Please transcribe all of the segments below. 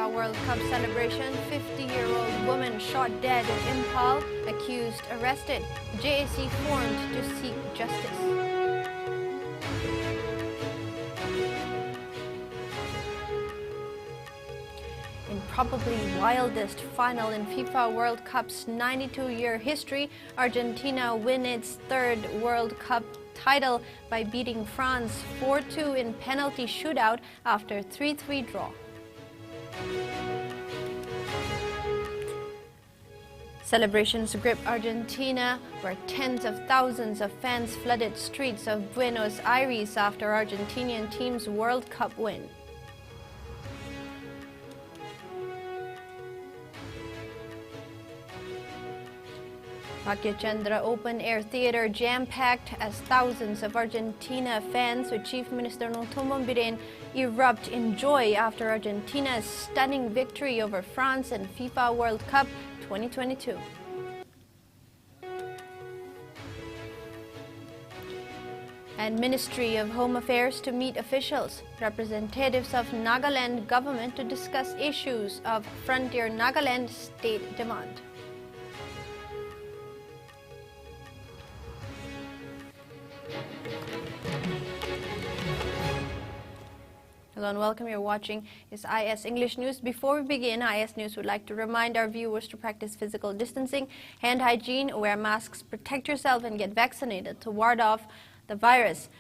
FIFA World Cup celebration, 50-year-old woman shot dead in Impal, accused arrested. JAC formed to seek justice. In probably wildest final in FIFA World Cup's 92-year history, Argentina win its third World Cup title by beating France 4-2 in penalty shootout after 3-3 draw. Celebrations gripped Argentina, where tens of thousands of fans flooded streets of Buenos Aires after Argentinian team's World Cup win. Chandra Open Air Theater jam-packed as thousands of Argentina fans with Chief Minister Nothomb Biren erupt in joy after Argentina's stunning victory over France in FIFA World Cup 2022. And Ministry of Home Affairs to meet officials, representatives of Nagaland government to discuss issues of Frontier Nagaland state demand. Hello and welcome. You're watching IS English News. Before we begin, IS News would like to remind our viewers to practice physical distancing, hand hygiene, wear masks, protect yourself, and get vaccinated to ward off the virus.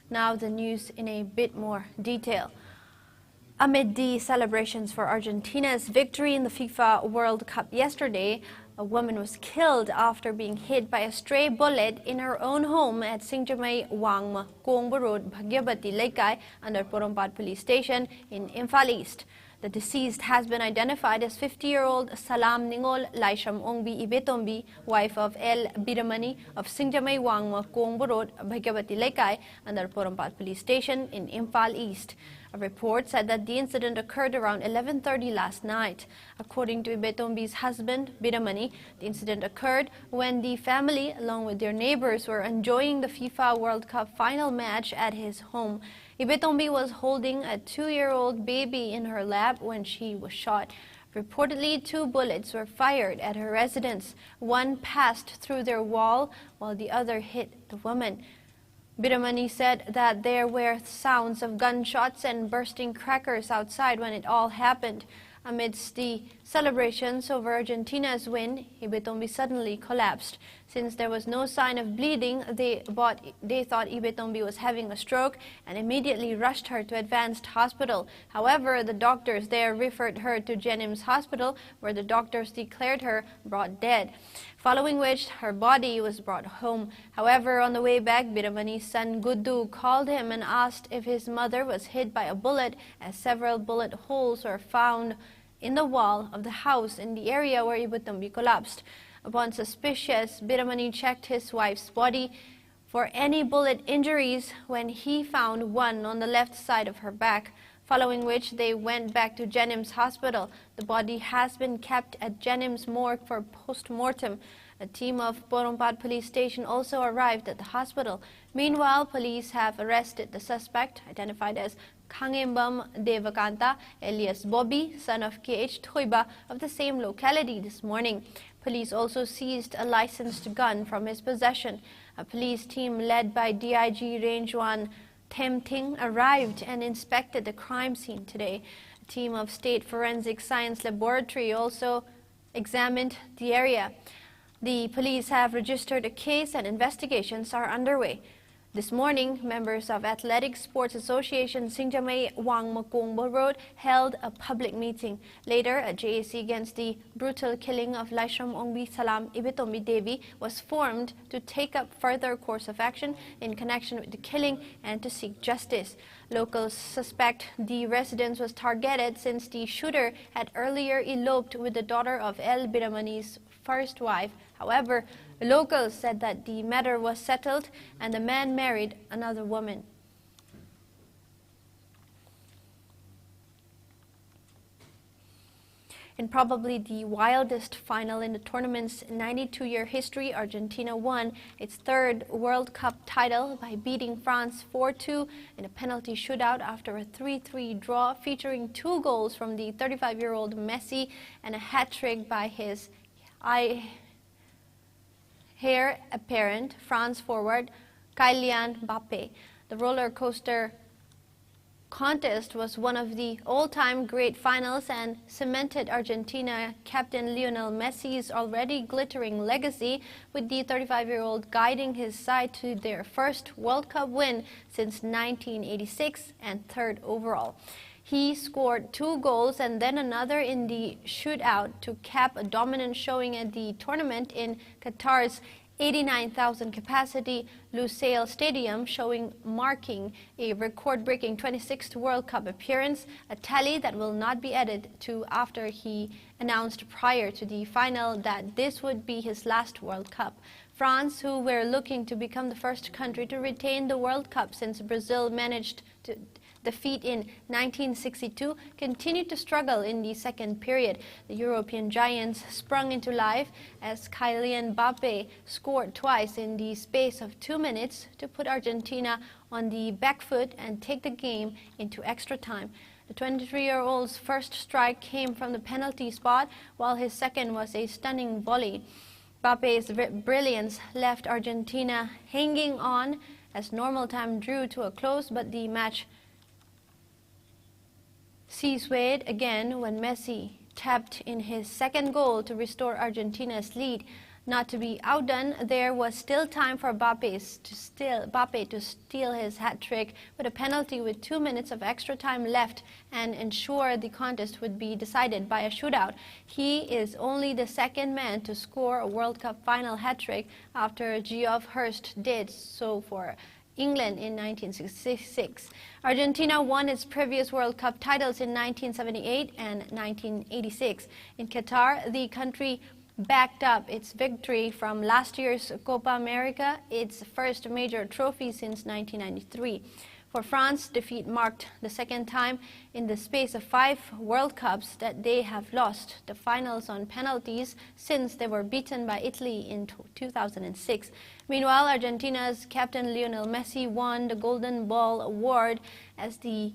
Now the news in a bit more detail. Amid the celebrations for Argentina's victory in the FIFA World Cup yesterday, a woman was killed after being hit by a stray bullet in her own home at Singjamay Wangma, Kongba Road, Bhagyabati Laikai, under Porompat Police Station in Imphal East. The deceased has been identified as 50-year-old Salam Ningol Laisham Ongbi Ibetombi, wife of L. Biramani of Singjamay Wangma, Kongba Road, Bhagyabati Laikai, under Porompat Police Station in Imphal East. A report said that the incident occurred around 11:30 last night. According to Ibetombi's husband, Biramani, the incident occurred when the family, along with their neighbors, were enjoying the FIFA World Cup final match at his home. Ibetombi was holding a 2-year-old baby in her lap when she was shot. Reportedly, 2 bullets were fired at her residence. One passed through their wall, while the other hit the woman. Biramani said that there were sounds of gunshots and bursting crackers outside when it all happened. Amidst the celebrations over Argentina's win, Ibetombi suddenly collapsed. Since there was no sign of bleeding, they thought Ibetombi was having a stroke and immediately rushed her to Advanced Hospital. However, the doctors there referred her to Jenims Hospital, where the doctors declared her brought dead, following which her body was brought home. However, on the way back, Biramani's son Guddu called him and asked if his mother was hit by a bullet, as several bullet holes were found in the wall of the house in the area where Ibetombi collapsed. Upon suspicious, Biramani checked his wife's body for any bullet injuries when he found one on the left side of her back, following which they went back to Jenims Hospital. The body has been kept at Jenims morgue for post-mortem. A team of Porompat Police Station also arrived at the hospital. Meanwhile, police have arrested the suspect, identified as Khangembam Devakanta, alias Bobby, son of K.H. Thoiba, of the same locality this morning. Police also seized a licensed gun from his possession. A police team led by DIG Range 1 Them Ting arrived and inspected the crime scene today. A team of State Forensic Science Laboratory also examined the area. The police have registered a case and investigations are underway. This morning, members of Athletic Sports Association Singjamay Wangma Kongba Road held a public meeting. Later, a JAC against the brutal killing of Laisham Ongbi Salam Ibetombi Devi was formed to take up further course of action in connection with the killing and to seek justice. Locals suspect the residence was targeted since the shooter had earlier eloped with the daughter of El Biramani's first wife. However, locals said that the matter was settled and the man married another woman. In probably the wildest final in the tournament's 92-year history, Argentina won its third World Cup title by beating France 4-2 in a penalty shootout after a 3-3 draw featuring 2 goals from the 35-year-old Messi and a hat-trick by his heir apparent France forward Kylian Mbappe. The roller coaster contest was one of the all-time great finals and cemented Argentina captain Lionel Messi's already glittering legacy, with the 35-year-old guiding his side to their first World Cup win since 1986 and third overall. He scored 2 goals and then another in the shootout to cap a dominant showing at the tournament in Qatar's 89,000 capacity Lusail Stadium, marking a record-breaking 26th World Cup appearance, a tally that will not be added to after he announced prior to the final that this would be his last World Cup. France, who were looking to become the first country to retain the World Cup since Brazil managed to defeat in 1962, continued to struggle in the second period. The European giants sprung into life as Kylian Mbappe scored twice in the space of 2 minutes to put Argentina on the back foot and take the game into extra time. The 23-year-old's first strike came from the penalty spot, while his second was a stunning volley. Mbappe's brilliance left Argentina hanging on as normal time drew to a close, but the match swayed again when Messi tapped in his second goal to restore Argentina's lead. Not to be outdone, there was still time for Mbappe to steal his hat-trick with a penalty with 2 minutes of extra time left and ensure the contest would be decided by a shootout. He is only the second man to score a World Cup final hat-trick after Geoff Hurst did so for England in 1966. Argentina won its previous World Cup titles in 1978 and 1986. In Qatar, the country backed up its victory from last year's Copa America, its first major trophy since 1993. For France, defeat marked the second time in the space of 5 World Cups that they have lost the finals on penalties since they were beaten by Italy in 2006. Meanwhile, Argentina's captain Lionel Messi won the Golden Ball award as the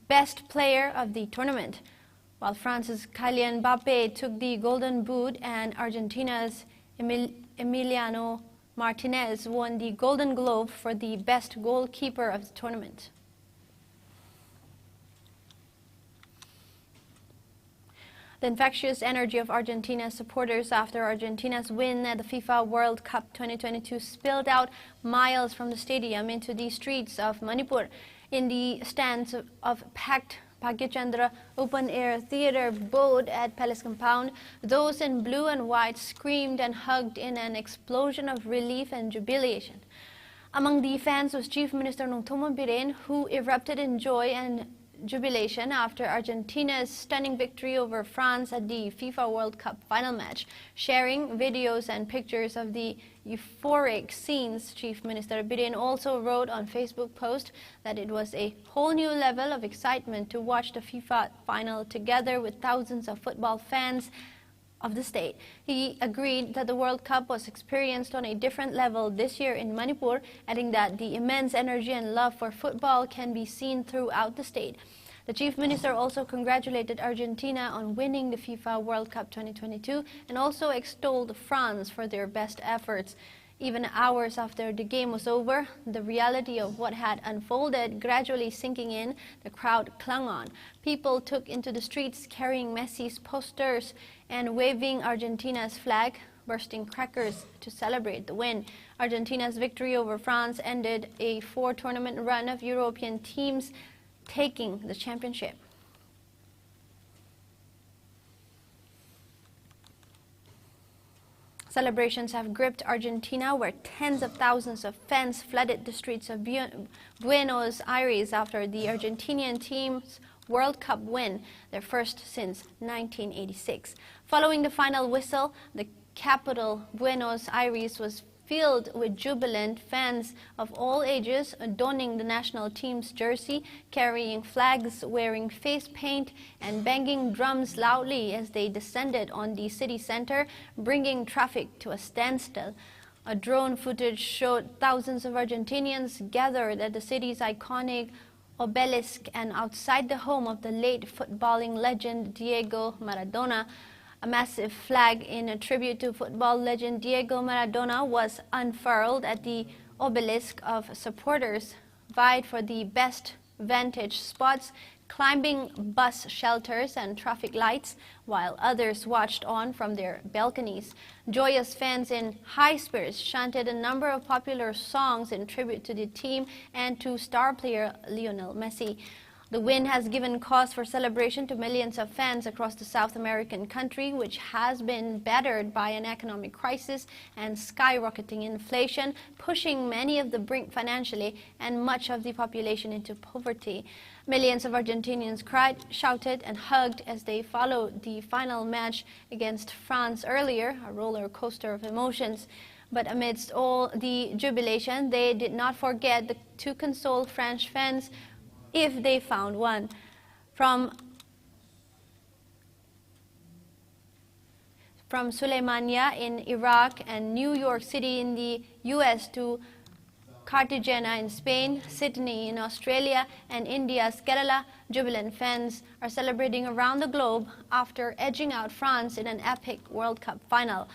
best player of the tournament, while France's Kylian Mbappe took the Golden Boot and Argentina's Emiliano Martinez won the Golden Globe for the best goalkeeper of the tournament. The infectious energy of Argentina's supporters after Argentina's win at the FIFA World Cup 2022 spilled out miles from the stadium into the streets of Manipur. In the stands of packed Bhagyachandra open-air theater boat at Palace Compound, those in blue and white screamed and hugged in an explosion of relief and jubilation. Among the fans was Chief Minister Nongthomo Biren, who erupted in joy and jubilation after Argentina's stunning victory over France at the FIFA World Cup final match. Sharing videos and pictures of the euphoric scenes, Chief Minister Biren also wrote on Facebook post that it was a whole new level of excitement to watch the FIFA final together with thousands of football fans of the state. He agreed that the World Cup was experienced on a different level this year in Manipur, adding that the immense energy and love for football can be seen throughout the state. The Chief Minister also congratulated Argentina on winning the FIFA World Cup 2022 and also extolled France for their best efforts. Even hours after the game was over, the reality of what had unfolded gradually sinking in, the crowd clung on. People took into the streets carrying Messi's posters and waving Argentina's flag, bursting crackers to celebrate the win. Argentina's victory over France ended a 4-tournament run of European teams taking the championship. Celebrations have gripped Argentina, where tens of thousands of fans flooded the streets of Buenos Aires after the Argentinian team's World Cup win, their first since 1986. Following the final whistle, the capital, Buenos Aires, was filled with jubilant fans of all ages, donning the national team's jersey, carrying flags, wearing face paint, and banging drums loudly as they descended on the city center, bringing traffic to a standstill. A drone footage showed thousands of Argentinians gathered at the city's iconic obelisk and outside the home of the late footballing legend Diego Maradona. A massive flag in a tribute to football legend Diego Maradona was unfurled at the obelisk. Of supporters vied for the best vantage spots, climbing bus shelters and traffic lights, while others watched on from their balconies. Joyous fans in high spirits chanted a number of popular songs in tribute to the team and to star player Lionel Messi. The win has given cause for celebration to millions of fans across the South American country, which has been battered by an economic crisis and skyrocketing inflation, pushing many of the brink financially and much of the population into poverty. Millions of Argentinians cried, shouted, and hugged as they followed the final match against France earlier, a roller coaster of emotions. But amidst all the jubilation, they did not forget to console French fans if they found one. From Suleimania in Iraq and New York City in the US to Cartagena in Spain, Sydney in Australia, and India's Kerala, jubilant fans are celebrating around the globe after edging out France in an epic World Cup final.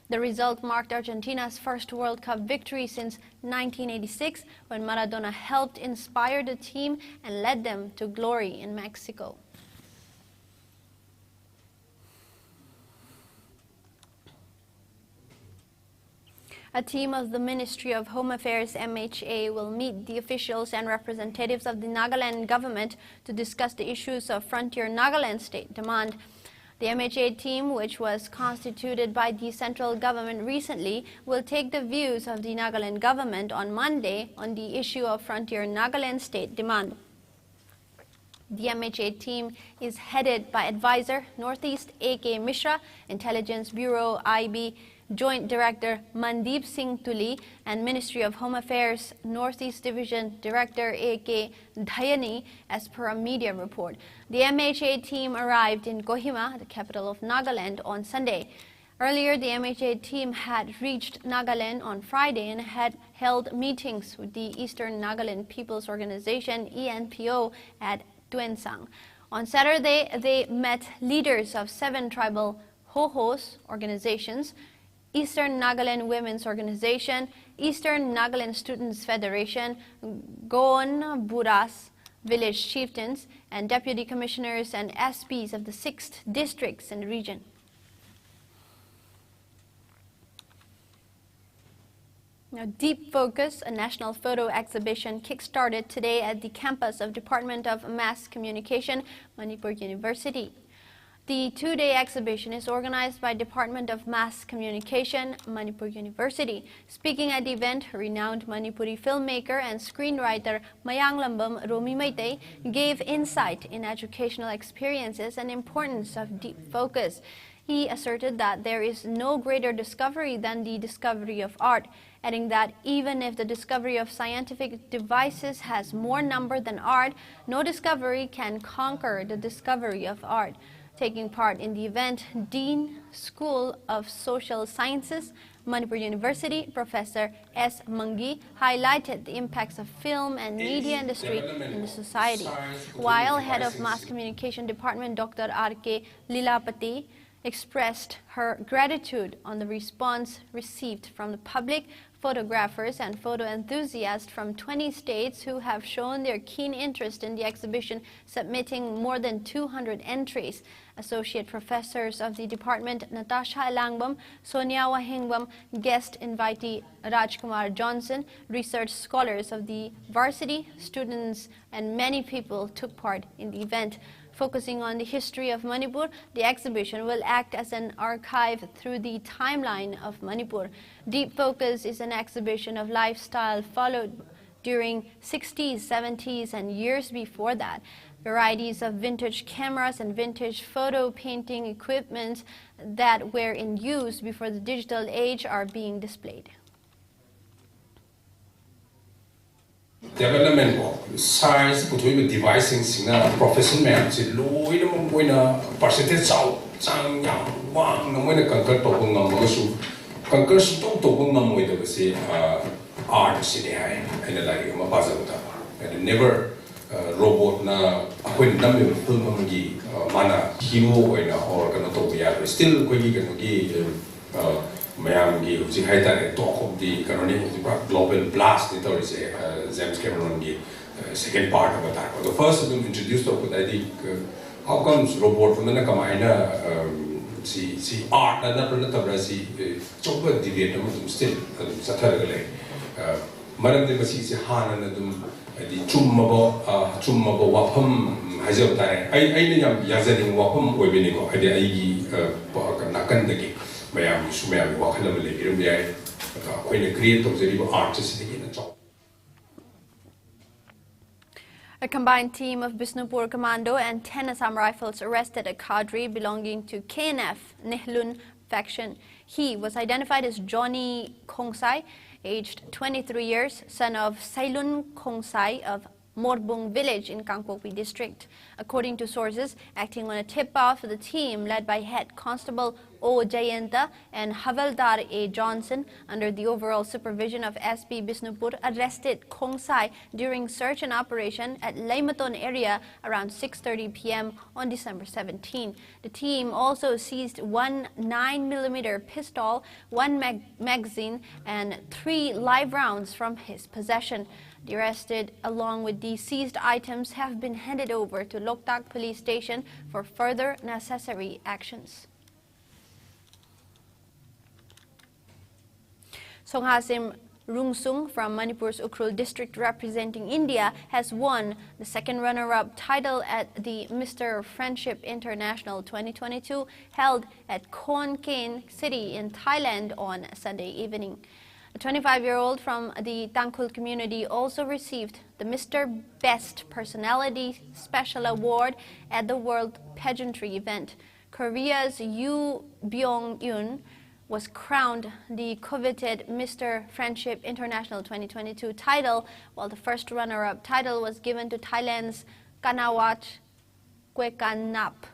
The result marked Argentina's first World Cup victory since 1986, when Maradona helped inspire the team and led them to glory in Mexico. A team of the Ministry of Home Affairs (MHA) will meet the officials and representatives of the Nagaland government to discuss the issues of Frontier Nagaland state demand. The MHA team, which was constituted by the central government recently, will take the views of the Nagaland government on Monday on the issue of Frontier Nagaland state demand. The MHA team is headed by Advisor Northeast A.K. Mishra, Intelligence Bureau IB Joint Director Mandeep Singh Tuli, and Ministry of Home Affairs Northeast Division Director A.K. Dhayani, as per a media report. The MHA team arrived in Kohima, the capital of Nagaland, on Sunday. Earlier, the MHA team had reached Nagaland on Friday and had held meetings with the Eastern Nagaland People's Organization (ENPO) at Tuensang. On Saturday, they met leaders of 7 tribal Hohos organizations: Eastern Nagaland Women's Organization, Eastern Nagaland Students Federation, Goon Buras Village Chieftains, and Deputy Commissioners and SPs of the 6 districts in the region. Now, Deep Focus, a national photo exhibition, kick-started today at the campus of Department of Mass Communication, Manipur University. The 2-day exhibition is organized by Department of Mass Communication, Manipur University. Speaking at the event, renowned Manipuri filmmaker and screenwriter Mayang Lambam Romi Maitei gave insight in educational experiences and importance of deep focus. He asserted that there is no greater discovery than the discovery of art, adding that even if the discovery of scientific devices has more number than art, no discovery can conquer the discovery of art. Taking part in the event, Dean, School of Social Sciences, Manipur University, Professor S. Mangi, highlighted the impacts of film and media industry in the society, while Head of Mass Communication Department, Dr. R.K. Lilapati, expressed her gratitude on the response received from the public, photographers and photo enthusiasts from 20 states who have shown their keen interest in the exhibition, submitting more than 200 entries. Associate professors of the department, Natasha Elangbam, Sonia Wahengbam, guest invitee Rajkumar Johnson, research scholars of the varsity, students, and many people took part in the event. Focusing on the history of Manipur, the exhibition will act as an archive through the timeline of Manipur. Deep Focus is an exhibition of lifestyle followed during 60s, 70s, and years before that. Varieties of vintage cameras and vintage photo painting equipment that were in use before the digital age are being displayed. development ko science putoi devising sina profession man si loi na mo na percentage chao chang yang wang na mo na conquer to ngam mo su conquer su to ngam mo da si art si de hai and like ma pa ta and never robot na akoin nam me film mo gi mana hero or kana to ya still ko gi kana gi mayam gi uji haita to of the kanoni global blast ni to say James Cameron gi second part of that the first of them introduced to I think how comes robot from na kamaina si art na na tabra si choba debate mo still sathar gale maram de basi si hana na dum di chumma bo wafam hajab tare ai ne yam yazading wafam oibini ko ade ai gi nakan de gi mayam sumaya wakhala male irum yai koine create to zeri artist ni na job. A combined team of Bisnupur Commando and 10 Assam Rifles arrested a cadre belonging to KNF Nehlun faction. He was identified as Johnny Khongsai, aged 23 years, son of Sailun Khongsai of Morbung village in Kangpopi district. According to sources, acting on a tip-off, the team led by Head Constable O. Jayanta and Havaldar A. Johnson, under the overall supervision of SP Bisnupur, arrested Khongsai during search and operation at Laimaton area around 6:30 p.m. on December 17. The team also seized one 9mm pistol, one magazine, and 3 live rounds from his possession. The arrested, along with the seized items, have been handed over to Loktak police station for further necessary actions. Songhasim Rungsung from Manipur's Ukhrul district, representing India, has won the second runner-up title at the Mr. Friendship International 2022 held at Khon Kaen City in Thailand on Sunday evening. A 25-year-old from the Tangkhul community also received the Mr. Best Personality Special Award at the World Pageantry event. Korea's Yoo Byung-eun was crowned the coveted Mr. Friendship International 2022 title, while the first runner-up title was given to Thailand's Kanawat Kwekanap.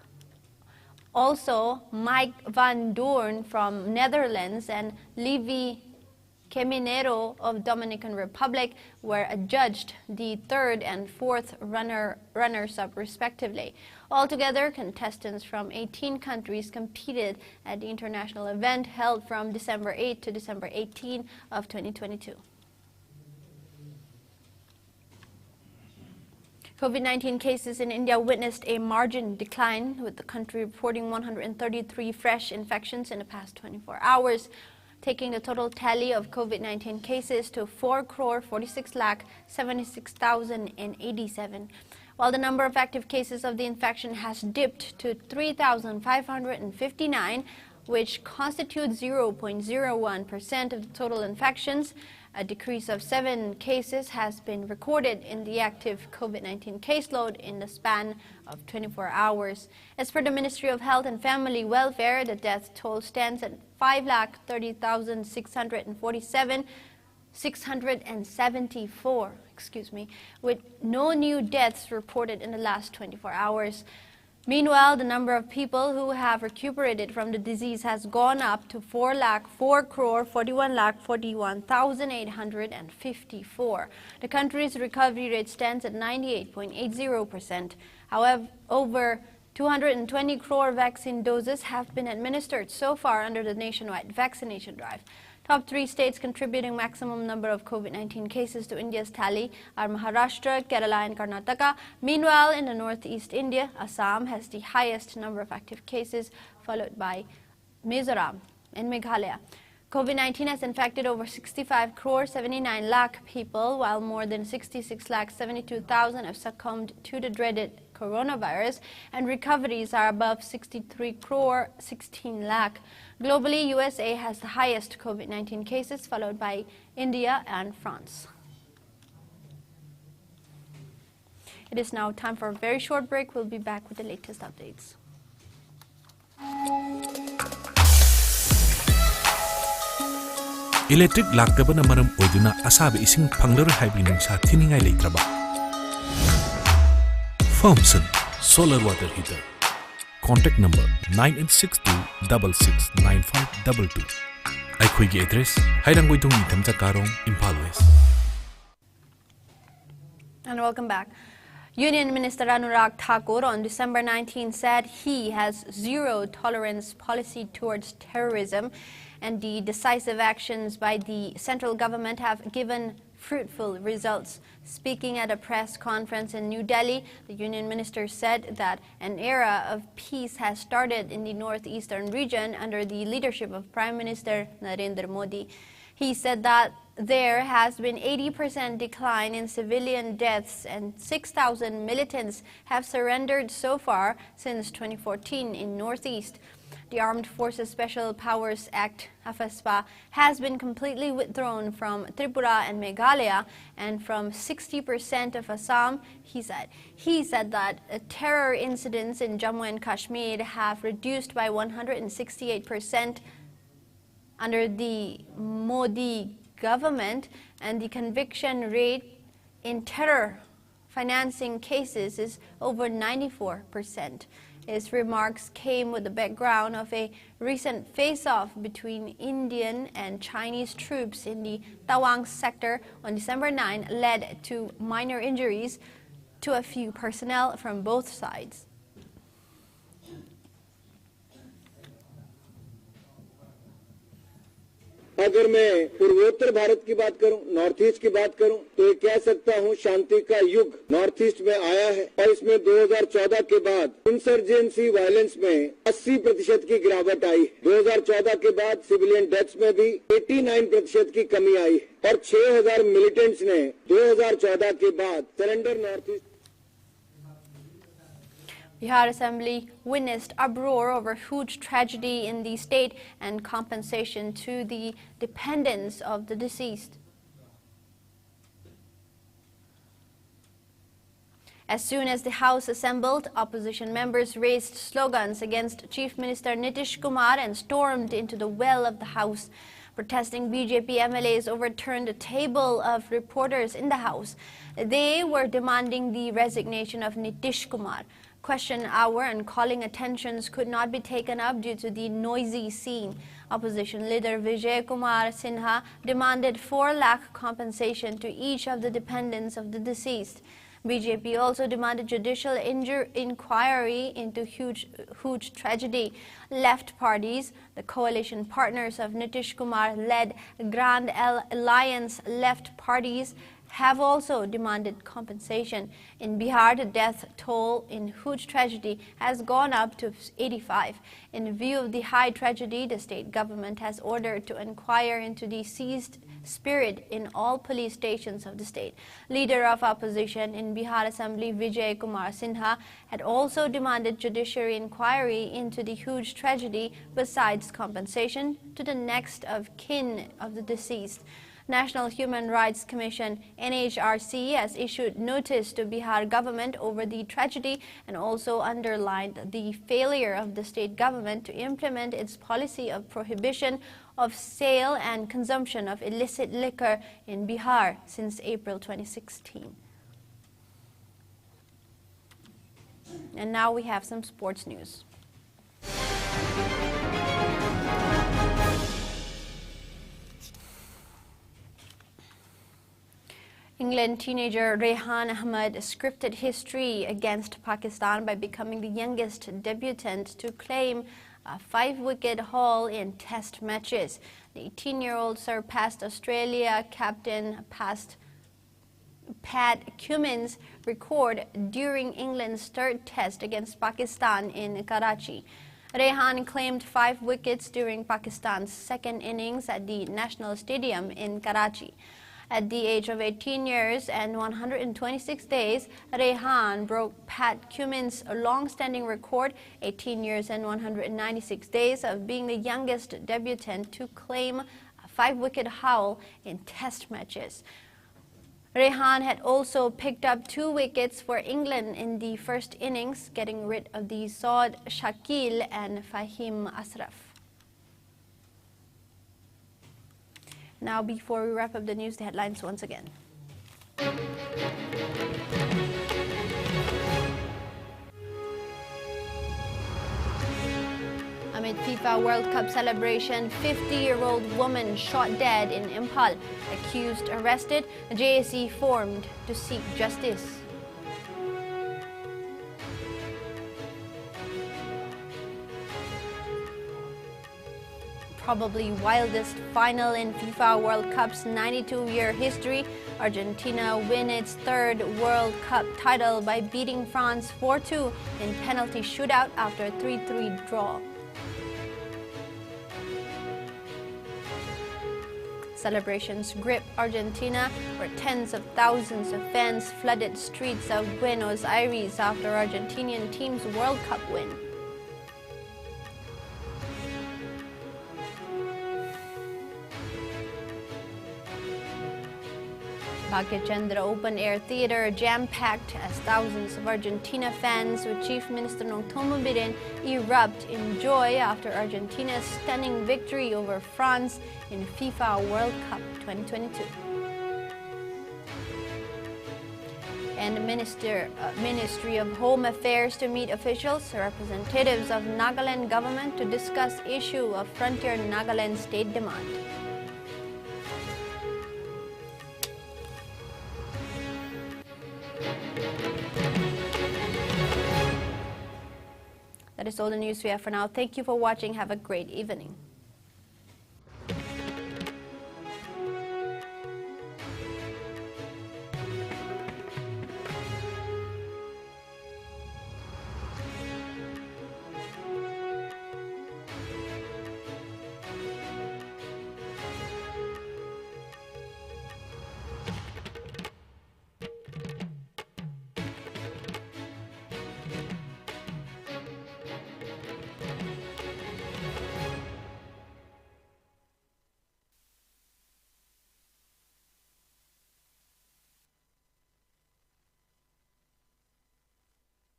Also, Mike Van Doorn from Netherlands and Levi Caminero of Dominican Republic were adjudged the third and fourth runners-up respectively. Altogether, contestants from 18 countries competed at the international event held from December 8 to December 18 of 2022. COVID-19 cases in India witnessed a margin decline, with the country reporting 133 fresh infections in the past 24 hours. Taking the total tally of COVID-19 cases to 4,46,76,087, while the number of active cases of the infection has dipped to 3,559, which constitutes 0.01% of the total infections. A decrease of 7 cases has been recorded in the active COVID-19 caseload in the span of 24 hours. As per the Ministry of Health and Family Welfare, the death toll stands at 5,30,674, with no new deaths reported in the last 24 hours. Meanwhile, the number of people who have recuperated from the disease has gone up to 4,41,41,854. The country's recovery rate stands at 98.80%. However, over 220 crore vaccine doses have been administered so far under the nationwide vaccination drive. Top 3 states contributing maximum number of COVID-19 cases to India's tally are Maharashtra, Kerala and Karnataka. Meanwhile, in the northeast India, Assam has the highest number of active cases, followed by Mizoram and Meghalaya. COVID-19 has infected over 65 crore 79 lakh people, while more than 66 lakh 72,000 have succumbed to the dreaded coronavirus, and recoveries are above 63 crore 16 lakh. Globally, USA has the highest COVID-19 cases, followed by India and France. It is now time for a very short break. We'll be back with the latest updates. Electric laktaba na maram oiduna asabi ising panglar haibi nungsa thiningai leitraba. Thompson Solar Water Heater. Contact number 9862669522. Aikhoigi address Hairangboidong Nithamcha Karong, Impal West. And welcome back. Union Minister Anurag Thakur on December 19 said he has zero tolerance policy towards terrorism, and the decisive actions by the central government have given fruitful results. Speaking at a press conference in New Delhi, the Union Minister said that an era of peace has started in the northeastern region under the leadership of Prime Minister Narendra Modi. He said that there has been 80% decline in civilian deaths and 6,000 militants have surrendered so far since 2014 in Northeast. The Armed Forces Special Powers Act, AFSPA, has been completely withdrawn from Tripura and Meghalaya and from 60% of Assam, he said. He said that terror incidents in Jammu and Kashmir have reduced by 168% under the Modi government, and the conviction rate in terror financing cases is over 94%. His remarks came with the background of a recent face-off between Indian and Chinese troops in the Tawang sector on December 9 led to minor injuries to a few personnel from both sides. अगर मैं पूर्वोत्तर भारत की बात करूं, north east की बात करूं, तो ये कह सकता हूं शांति का युग नॉर्थ ईस्ट में आया है और इसमें 2014 के बाद इंसर्जेंसी वायलेंस में 80% की गिरावट आई है। 2014 के बाद सिविलियन डेथ्स में भी 89% की कमी आई है और 6000 मिलिटेंट्स ने 2014 के बाद surrender north east. Bihar Assembly witnessed uproar over huge tragedy in the state and compensation to the dependents of the deceased. As soon as the House assembled, opposition members raised slogans against Chief Minister Nitish Kumar and stormed into the well of the House. Protesting BJP MLAs overturned a table of reporters in the House. They were demanding the resignation of Nitish Kumar. Question hour and calling attentions could not be taken up due to the noisy scene. Opposition leader Vijay Kumar Sinha demanded 4 lakh compensation to each of the dependents of the deceased. BJP also demanded judicial inquiry into huge tragedy. Left parties, the coalition partners of Nitish Kumar-led Grand Alliance left parties, have also demanded compensation. In Bihar, the death toll in huge tragedy has gone up to 85. In view of the high tragedy, the state government has ordered to inquire into the seized spirit in all police stations of the state. Leader of opposition in Bihar Assembly, Vijay Kumar Sinha, had also demanded judiciary inquiry into the huge tragedy besides compensation to the next of kin of the deceased. National Human Rights Commission NHRC has issued notice to Bihar government over the tragedy and also underlined the failure of the state government to implement its policy of prohibition of sale and consumption of illicit liquor in Bihar since April 2016. And now we have some sports news. England teenager Rehan Ahmed scripted history against Pakistan by becoming the youngest debutant to claim a 5-wicket haul in Test matches. The 18-year-old surpassed Australia captain Pat Cummins' record during England's third Test against Pakistan in Karachi. Rehan claimed 5 wickets during Pakistan's second innings at the National Stadium in Karachi. At the age of 18 years and 126 days, Rehan broke Pat Cummins' long-standing record, 18 years and 196 days, of being the youngest debutant to claim a 5-wicket haul in Test matches. Rehan had also picked up 2 wickets for England in the first innings, getting rid of the Saud Shakil and Fahim Ashraf. Now, before we wrap up the news, the headlines once again. Amid FIFA World Cup celebration, 50-year-old woman shot dead in Impal. Accused arrested, a JSE formed to seek justice. Probably wildest final in FIFA World Cup's 92-year history, Argentina win its third World Cup title by beating France 4-2 in penalty shootout after a 3-3 draw. Celebrations grip Argentina, where tens of thousands of fans flooded streets of Buenos Aires after Argentinian team's World Cup win. Bhagyachandra Open Air Theatre jam-packed as thousands of Argentina fans with Chief Minister Nongtomo Birin erupt in joy after Argentina's stunning victory over France in FIFA World Cup 2022. And Ministry of Home Affairs to meet officials, representatives of Nagaland government to discuss issue of Frontier Nagaland state demand. That is all the news we have for now. Thank you for watching. Have a great evening.